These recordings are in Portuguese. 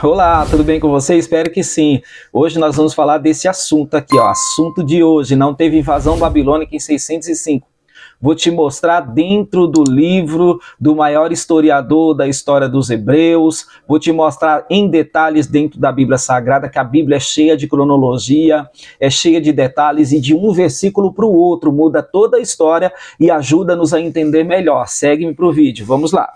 Olá, tudo bem com você? Espero que sim. Hoje nós vamos falar desse assunto aqui, ó. Assunto de hoje, não teve invasão babilônica em 605. Vou te mostrar dentro do livro do maior historiador da história dos hebreus. Vou te mostrar em detalhes dentro da Bíblia Sagrada, que a Bíblia é cheia de cronologia, é cheia de detalhes e de um versículo para o outro muda toda a história e ajuda-nos a entender melhor. Segue-me para o vídeo, vamos lá.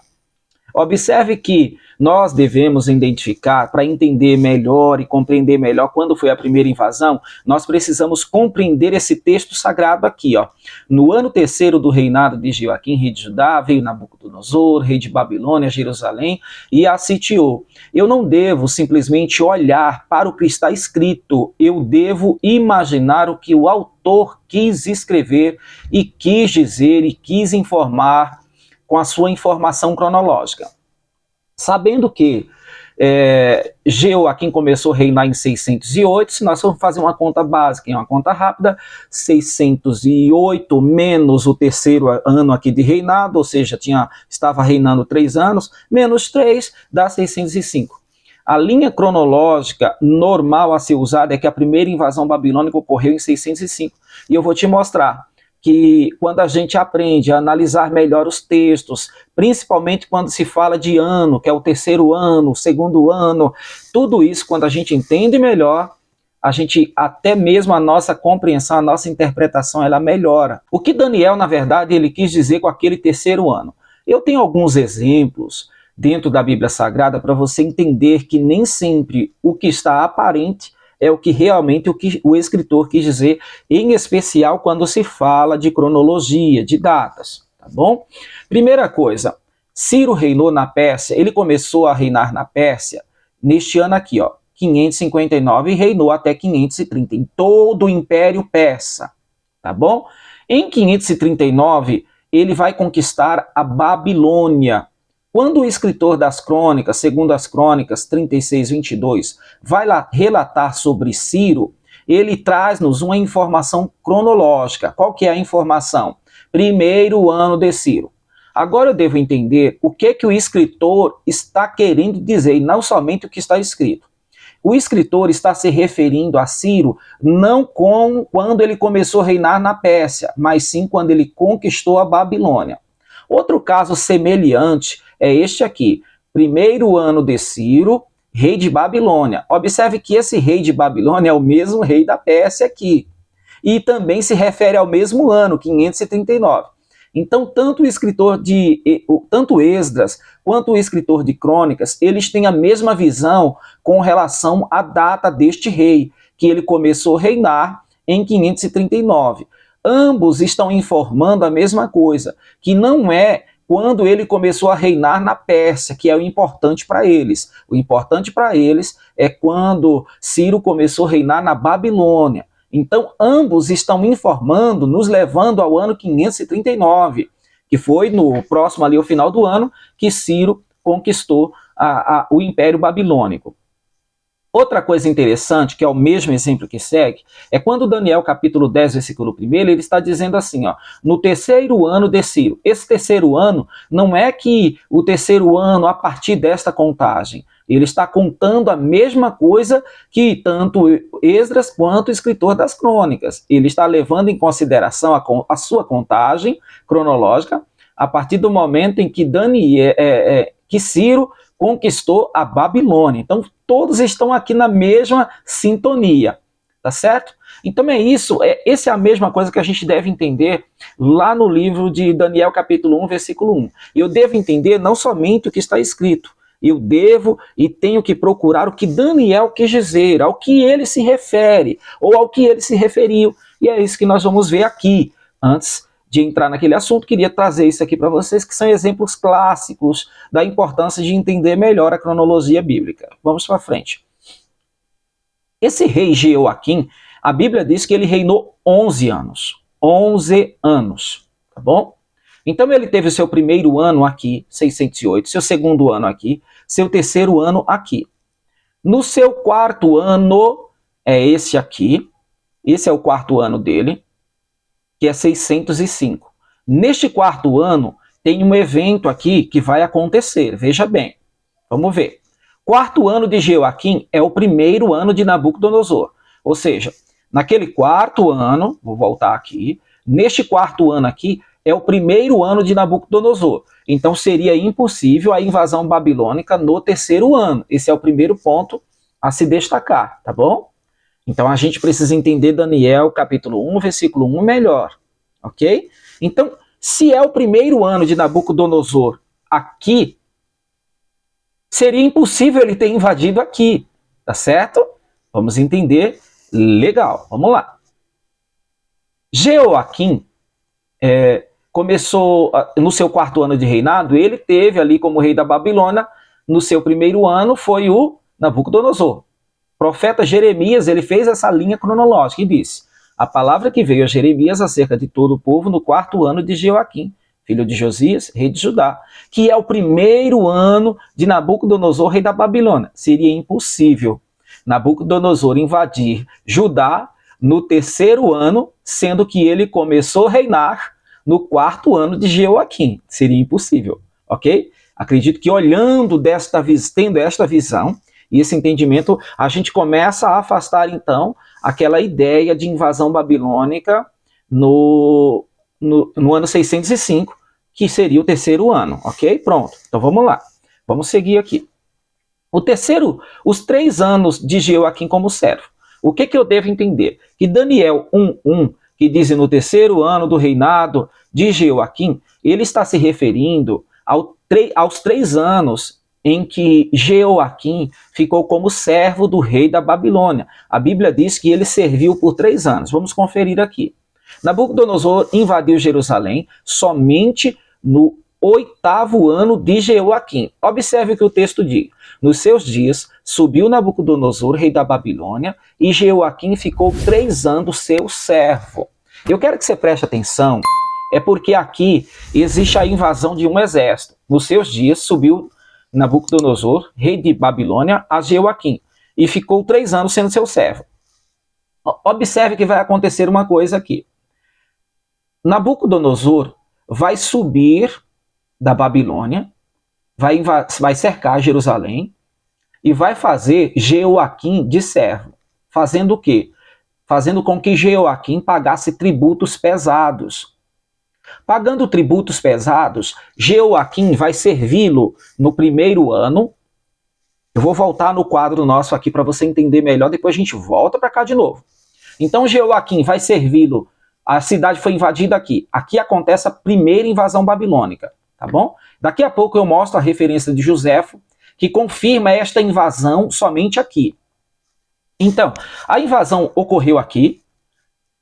Observe que nós devemos identificar, para entender melhor e compreender melhor quando foi a primeira invasão, nós precisamos compreender esse texto sagrado aqui, ó. No ano terceiro do reinado de Joaquim, rei de Judá, veio Nabucodonosor, rei de Babilônia, Jerusalém, e a sitiou. Eu não devo simplesmente olhar para o que está escrito, eu devo imaginar o que o autor quis escrever e quis dizer e quis informar com a sua informação cronológica. Sabendo que Joaquim começou a reinar em 608, se nós formos fazer uma conta básica, uma conta rápida, 608 menos o terceiro ano aqui de reinado, ou seja, estava reinando 3 anos, menos 3 dá 605. A linha cronológica normal a ser usada é que a primeira invasão babilônica ocorreu em 605, e eu vou te mostrar que quando a gente aprende a analisar melhor os textos, principalmente quando se fala de ano, que é o terceiro ano, o segundo ano, tudo isso, quando a gente entende melhor, a gente, até mesmo a nossa compreensão, a nossa interpretação, ela melhora. O que Daniel, na verdade, ele quis dizer com aquele terceiro ano? Eu tenho alguns exemplos dentro da Bíblia Sagrada para você entender que nem sempre o que está aparente é o que realmente o escritor quis dizer, em especial quando se fala de cronologia, de datas, tá bom? Primeira coisa, Ciro reinou na Pérsia, ele começou a reinar na Pérsia neste ano aqui, ó, 559, e reinou até 530, em todo o Império Persa, tá bom? Em 539, ele vai conquistar a Babilônia. Quando o escritor das crônicas, segundo as crônicas 36, 22, vai lá relatar sobre Ciro, ele traz-nos uma informação cronológica. Qual que é a informação? Primeiro ano de Ciro. Agora eu devo entender o que o escritor está querendo dizer, e não somente o que está escrito. O escritor está se referindo a Ciro não quando ele começou a reinar na Pérsia, mas sim quando ele conquistou a Babilônia. Outro caso semelhante é este aqui, primeiro ano de Ciro, rei de Babilônia. Observe que esse rei de Babilônia é o mesmo rei da Pérsia aqui. E também se refere ao mesmo ano, 539. Então, tanto Esdras quanto o escritor de crônicas, eles têm a mesma visão com relação à data deste rei, que ele começou a reinar em 539. Ambos estão informando a mesma coisa, que não é quando ele começou a reinar na Pérsia, que é o importante para eles. O importante para eles é quando Ciro começou a reinar na Babilônia. Então, ambos estão informando, nos levando ao ano 539, que foi no próximo ali, ao final do ano, que Ciro conquistou o Império Babilônico. Outra coisa interessante, que é o mesmo exemplo que segue, é quando Daniel capítulo 10, versículo 1, ele está dizendo assim, ó, no terceiro ano de Ciro. Esse terceiro ano não é que o terceiro ano a partir desta contagem. Ele está contando a mesma coisa que tanto Esdras quanto o escritor das crônicas. Ele está levando em consideração a sua contagem cronológica a partir do momento em que Ciro conquistou a Babilônia. Então, todos estão aqui na mesma sintonia, tá certo? Então é isso, essa é a mesma coisa que a gente deve entender lá no livro de Daniel, capítulo 1, versículo 1. Eu devo entender não somente o que está escrito, eu devo e tenho que procurar o que Daniel quis dizer, ao que ele se refere, ou ao que ele se referiu. E é isso que nós vamos ver aqui. Antes de entrar naquele assunto, queria trazer isso aqui para vocês, que são exemplos clássicos da importância de entender melhor a cronologia bíblica. Vamos para frente. Esse rei Joaquim, a Bíblia diz que ele reinou 11 anos. 11 anos, tá bom? Então ele teve o seu primeiro ano aqui, 608, seu segundo ano aqui, seu terceiro ano aqui. No seu quarto ano, é esse aqui, esse é o quarto ano dele, que é 605. Neste quarto ano, tem um evento aqui que vai acontecer. Veja bem, vamos ver. Quarto ano de Jeoaquim é o primeiro ano de Nabucodonosor. Ou seja, naquele quarto ano, vou voltar aqui, neste quarto ano aqui é o primeiro ano de Nabucodonosor. Então seria impossível a invasão babilônica no terceiro ano. Esse é o primeiro ponto a se destacar, tá bom? Então a gente precisa entender Daniel capítulo 1, versículo 1 melhor, ok? Então, se é o primeiro ano de Nabucodonosor aqui, seria impossível ele ter invadido aqui, tá certo? Vamos entender. Legal, vamos lá. Jeoaquim começou no seu quarto ano de reinado, ele teve ali como rei da Babilônia, no seu primeiro ano foi o Nabucodonosor. O profeta Jeremias, ele fez essa linha cronológica e disse: a palavra que veio a Jeremias acerca de todo o povo no quarto ano de Jeoaquim, filho de Josias, rei de Judá, que é o primeiro ano de Nabucodonosor, rei da Babilônia. Seria impossível Nabucodonosor invadir Judá no terceiro ano, sendo que ele começou a reinar no quarto ano de Jeoaquim. Seria impossível, ok? Acredito que tendo esta visão e esse entendimento, a gente começa a afastar, então, aquela ideia de invasão babilônica no ano 605, que seria o terceiro ano, ok? Pronto, então vamos lá. Vamos seguir aqui. Os 3 anos de Jeoaquim como servo. O que eu devo entender? Que Daniel 1:1, que diz no terceiro ano do reinado de Jeoaquim, ele está se referindo aos 3 anos em que Jeoaquim ficou como servo do rei da Babilônia. A Bíblia diz que ele serviu por 3 anos. Vamos conferir aqui. Nabucodonosor invadiu Jerusalém somente no 8º ano de Jeoaquim. Observe o que o texto diz. Nos seus dias, subiu Nabucodonosor, rei da Babilônia, e Jeoaquim ficou 3 anos seu servo. Eu quero que você preste atenção, é porque aqui existe a invasão de um exército. Nos seus dias, subiu Nabucodonosor, rei de Babilônia, a Jeoaquim, e ficou 3 anos sendo seu servo. Observe que vai acontecer uma coisa aqui. Nabucodonosor vai subir da Babilônia, vai cercar Jerusalém e vai fazer Jeoaquim de servo. Fazendo o quê? Fazendo com que Jeoaquim pagasse tributos pesados. Pagando tributos pesados, Jeoaquim vai servi-lo no primeiro ano. Eu vou voltar no quadro nosso aqui para você entender melhor, depois a gente volta para cá de novo. Então Jeoaquim vai servi-lo, a cidade foi invadida aqui. Aqui acontece a primeira invasão babilônica, tá bom? Daqui a pouco eu mostro a referência de Joséfo, que confirma esta invasão somente aqui. Então, a invasão ocorreu aqui,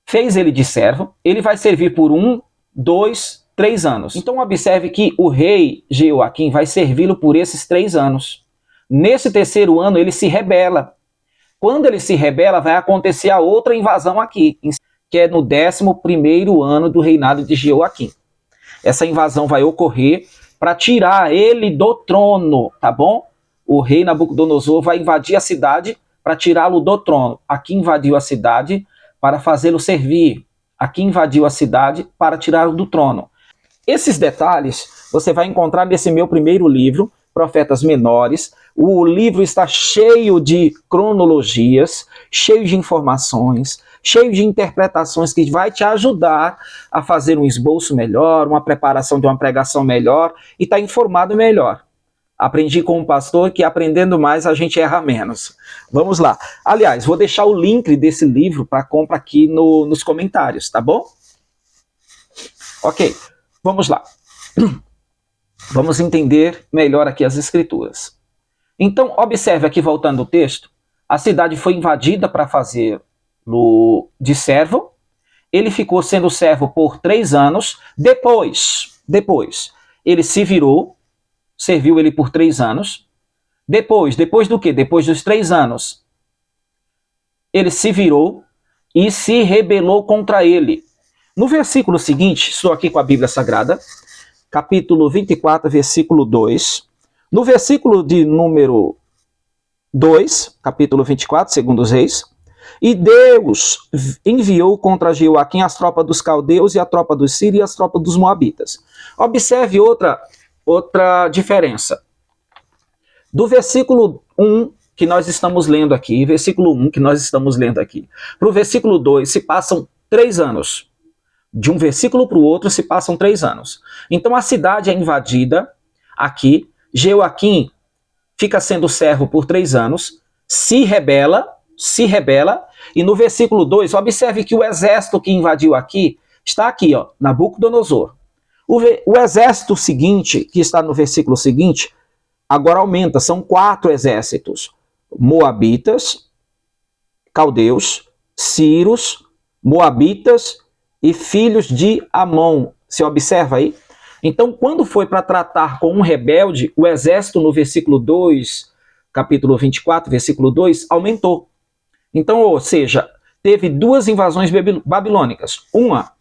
fez ele de servo, ele vai servir por 1, 2, 3 anos. Então observe que o rei Jeoaquim vai servi-lo por esses 3 anos. Nesse terceiro ano ele se rebela. Quando ele se rebela, vai acontecer a outra invasão aqui, que é no 11º ano do reinado de Jeoaquim. Essa invasão vai ocorrer para tirar ele do trono, tá bom? O rei Nabucodonosor vai invadir a cidade para tirá-lo do trono. Aqui invadiu a cidade para fazê-lo servir. Aqui invadiu a cidade para tirá-lo do trono. Esses detalhes você vai encontrar nesse meu primeiro livro, Profetas Menores. O livro está cheio de cronologias, cheio de informações, cheio de interpretações que vai te ajudar a fazer um esboço melhor, uma preparação de uma pregação melhor e estar informado melhor. Aprendi com um pastor que aprendendo mais a gente erra menos. Vamos lá. Aliás, vou deixar o link desse livro para compra aqui nos comentários, tá bom? Ok, vamos lá. Vamos entender melhor aqui as escrituras. Então, observe aqui, voltando ao texto, a cidade foi invadida para fazê-lo de servo. Ele ficou sendo servo por 3 anos. Depois, ele se virou, serviu ele por 3 anos. Depois do quê? Depois dos 3 anos, ele se virou e se rebelou contra ele. No versículo seguinte, estou aqui com a Bíblia Sagrada, capítulo 24, versículo 2. No versículo de número 2, capítulo 24, segundo os Reis, e Deus enviou contra Jeoaquim as tropas dos caldeus e a tropa dos sírios e as tropas dos moabitas. Observe outra diferença. Do versículo 1 que nós estamos lendo aqui, versículo 1 que nós estamos lendo aqui, para o versículo 2 se passam 3 anos. De um versículo para o outro se passam 3 anos. Então a cidade é invadida aqui, Jeoaquim fica sendo servo por 3 anos, se rebela, e no versículo 2, observe que o exército que invadiu aqui, está aqui, ó, Nabucodonosor. O exército seguinte, que está no versículo seguinte, agora aumenta, são 4 exércitos. Moabitas, caldeus, sírios, moabitas e filhos de Amon. Você observa aí? Então, quando foi para tratar com um rebelde, o exército no versículo 2, capítulo 24, versículo 2, aumentou. Então, ou seja, teve 2 invasões babilônicas. Uma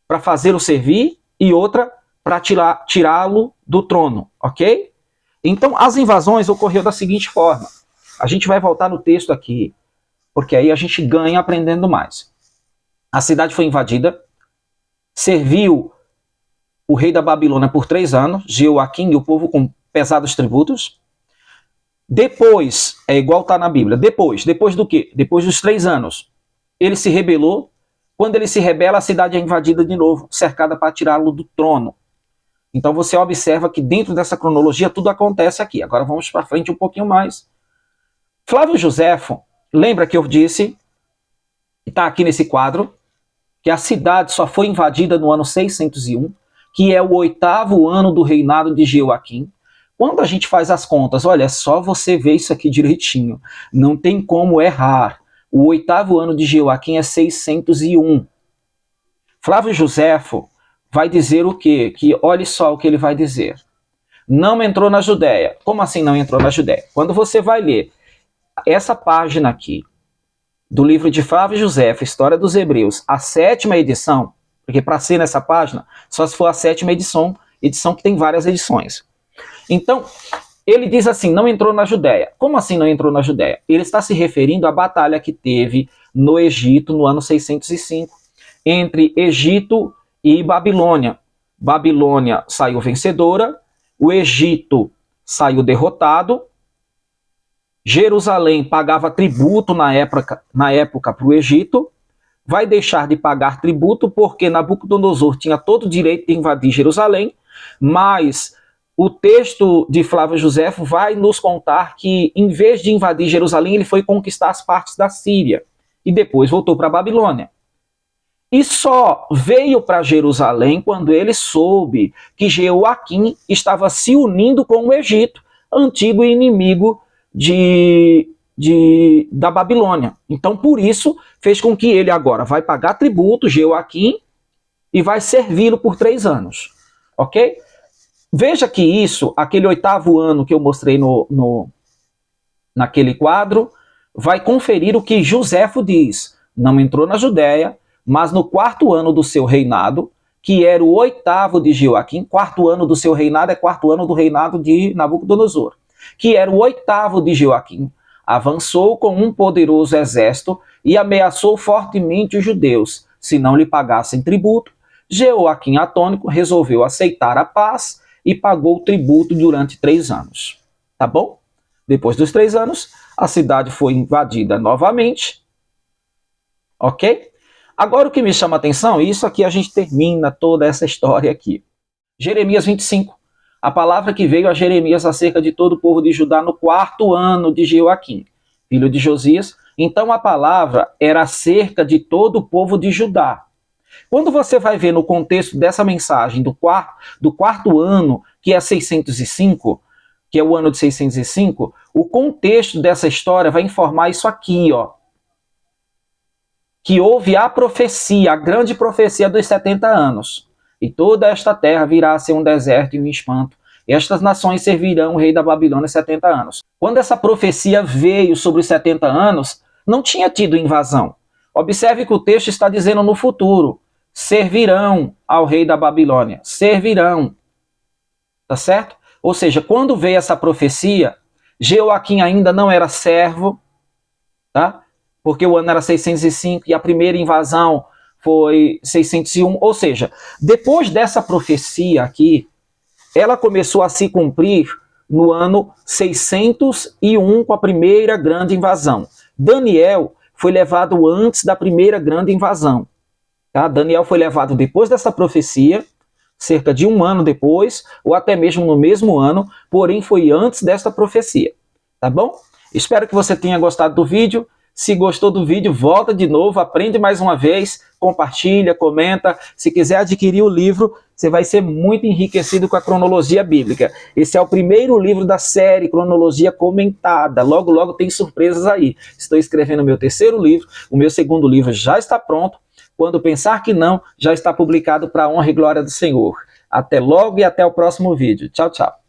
para fazê-lo servir e outra para tirá-lo do trono, ok? Então, as invasões ocorreram da seguinte forma. A gente vai voltar no texto aqui, porque aí a gente ganha aprendendo mais. A cidade foi invadida, serviu o rei da Babilônia por 3 anos, Jeoaquim e o povo com pesados tributos. Depois, é igual está na Bíblia, depois do quê? Depois dos 3 anos, ele se rebelou. Quando ele se rebela, a cidade é invadida de novo, cercada para tirá-lo do trono. Então você observa que dentro dessa cronologia tudo acontece aqui. Agora vamos para frente um pouquinho mais. Flávio Joséfo, lembra que eu disse, está aqui nesse quadro, que a cidade só foi invadida no ano 601, que é o 8º ano do reinado de Jeoaquim. Quando a gente faz as contas, olha, é só você ver isso aqui direitinho, não tem como errar. O 8º ano de Jeoaquim é 601. Flávio Joséfo vai dizer o quê? Que olhe só o que ele vai dizer. Não entrou na Judéia. Como assim não entrou na Judéia? Quando você vai ler essa página aqui, do livro de Flávio Joséfo, História dos Hebreus, a 7ª edição, porque para ser nessa página, só se for a 7ª edição que tem várias edições. Então, ele diz assim, não entrou na Judéia. Como assim não entrou na Judéia? Ele está se referindo à batalha que teve no Egito no ano 605, entre Egito e Babilônia. Babilônia saiu vencedora, o Egito saiu derrotado, Jerusalém pagava tributo na época para o Egito, vai deixar de pagar tributo porque Nabucodonosor tinha todo o direito de invadir Jerusalém, mas o texto de Flávio Joséfo vai nos contar que, em vez de invadir Jerusalém, ele foi conquistar as partes da Síria e depois voltou para a Babilônia. E só veio para Jerusalém quando ele soube que Jeoaquim estava se unindo com o Egito, antigo inimigo da Babilônia. Então, por isso, fez com que ele agora vai pagar tributo, Jeoaquim, e vai servi-lo por 3 anos. Ok? Veja que isso, aquele 8º ano que eu mostrei naquele quadro, vai conferir o que Joséfo diz. Não entrou na Judéia, mas no 4º ano do seu reinado, que era o 8º de Jeoaquim, 4º ano do seu reinado é 4º ano do reinado de Nabucodonosor, que era o 8º de Jeoaquim, avançou com um poderoso exército e ameaçou fortemente os judeus. Se não lhe pagassem tributo, Jeoaquim atônico resolveu aceitar a paz e pagou o tributo durante 3 anos. Tá bom? Depois dos 3 anos, a cidade foi invadida novamente. Ok? Agora o que me chama a atenção, isso aqui a gente termina toda essa história aqui. Jeremias 25. A palavra que veio a Jeremias acerca de todo o povo de Judá no 4º ano de Jeoaquim, filho de Josias. Então a palavra era acerca de todo o povo de Judá. Quando você vai ver no contexto dessa mensagem do quarto ano, que é 605, que é o ano de 605, o contexto dessa história vai informar isso aqui, ó. Que houve a profecia, a grande profecia dos 70 anos. E toda esta terra virá a ser um deserto e um espanto. E estas nações servirão o rei da Babilônia 70 anos. Quando essa profecia veio sobre os 70 anos, não tinha tido invasão. Observe que o texto está dizendo no futuro. Servirão ao rei da Babilônia. Servirão. Tá certo? Ou seja, quando veio essa profecia, Jeoaquim ainda não era servo, tá? Porque o ano era 605 e a primeira invasão foi 601. Ou seja, depois dessa profecia aqui, ela começou a se cumprir no ano 601 com a primeira grande invasão. Daniel foi levado antes da primeira grande invasão. Tá? Daniel foi levado depois dessa profecia, cerca de um ano depois, ou até mesmo no mesmo ano, porém foi antes desta profecia. Tá bom? Espero que você tenha gostado do vídeo. Se gostou do vídeo, volta de novo, aprende mais uma vez, compartilha, comenta. Se quiser adquirir o livro, você vai ser muito enriquecido com a cronologia bíblica. Esse é o primeiro livro da série Cronologia Comentada. Logo, logo tem surpresas aí. Estou escrevendo o meu terceiro livro, o meu segundo livro já está pronto. Quando pensar que não, já está publicado para a honra e glória do Senhor. Até logo e até o próximo vídeo. Tchau, tchau.